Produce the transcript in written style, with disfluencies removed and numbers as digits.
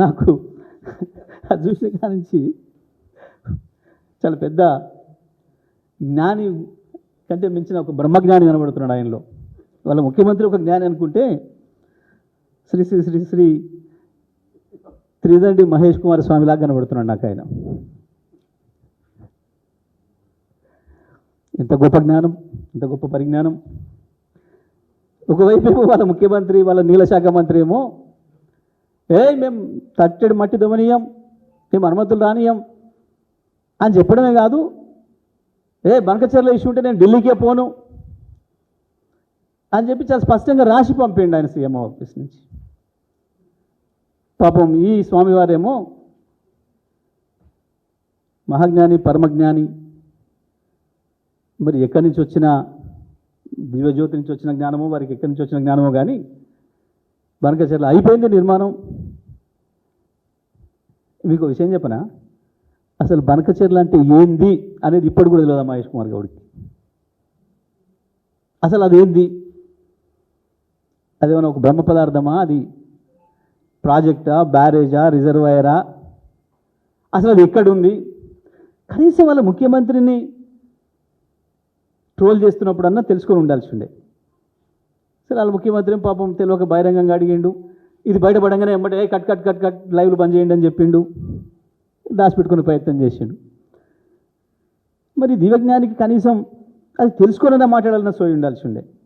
నాకు అది చూసిన కాడి నుంచి చాలా పెద్ద జ్ఞాని కంటే మించిన ఒక బ్రహ్మజ్ఞాని కనబడుతున్నాడు ఆయనలో. వాళ్ళ ముఖ్యమంత్రి ఒక జ్ఞాని అనుకుంటే శ్రీ శ్రీ శ్రీ శ్రీ త్రిదండి మహేష్ కుమార్ స్వామిలాగా కనబడుతున్నాడు నాకు ఆయన. ఇంత గొప్ప జ్ఞానం, ఇంత గొప్ప పరిజ్ఞానం. ఒకవైపు వాళ్ళ ముఖ్యమంత్రి, వాళ్ళ నీళ్ళ శాఖ మంత్రి ఏమో మేము తట్టెడు మట్టి దమనీయం, మేము అనుమతులు రానియం అని చెప్పడమే కాదు, బనకచెర్ల ఇష్యూ ఉంటే నేను ఢిల్లీకే పోను అని చెప్పి చాలా స్పష్టంగా రాసి పంపిండు ఆయన సీఎం ఆఫీస్ నుంచి. పాపం ఈ స్వామివారేమో మహాజ్ఞాని, పరమజ్ఞాని, మరి ఎక్కడి నుంచి వచ్చిన దివ్యజ్యోతి నుంచి వచ్చిన జ్ఞానమో, వారికి ఎక్కడి నుంచి వచ్చిన జ్ఞానమో కానీ బనకచెర్ల అయిపోయింది నిర్మాణం. మీకు విషయం చెప్పనా, అసలు బనకచెర్ల అంటే ఏంది అనేది ఇప్పటి కూడా తెలియదు మహేష్ కుమార్ గౌడ్కి. అసలు అదేంది, అదేమన్నా ఒక బ్రహ్మ పదార్థమా, అది ప్రాజెక్టా, బ్యారేజా, రిజర్వాయరా, అసలు అది ఎక్కడుంది? కనీసం వాళ్ళ ముఖ్యమంత్రిని ట్రోల్ చేస్తున్నప్పుడన్నా తెలుసుకొని ఉండాల్సి ఉండే. సరే వాళ్ళ ముఖ్యమంత్రి పాపం తెలియక బహిరంగంగా అడిగిండు. ఇది బయటపడంగానే వెంబడే కట్ కట్ కట్ కట్ లైవ్లు బంద్ చేయండి అని చెప్పిండు, దాచిపెట్టుకునే ప్రయత్నం చేసిండు. మరి దివ్యజ్ఞానికి కనీసం అది తెలుసుకోనన్నా మాట్లాడాలన్నా సోయి ఉండాల్సి ఉండే.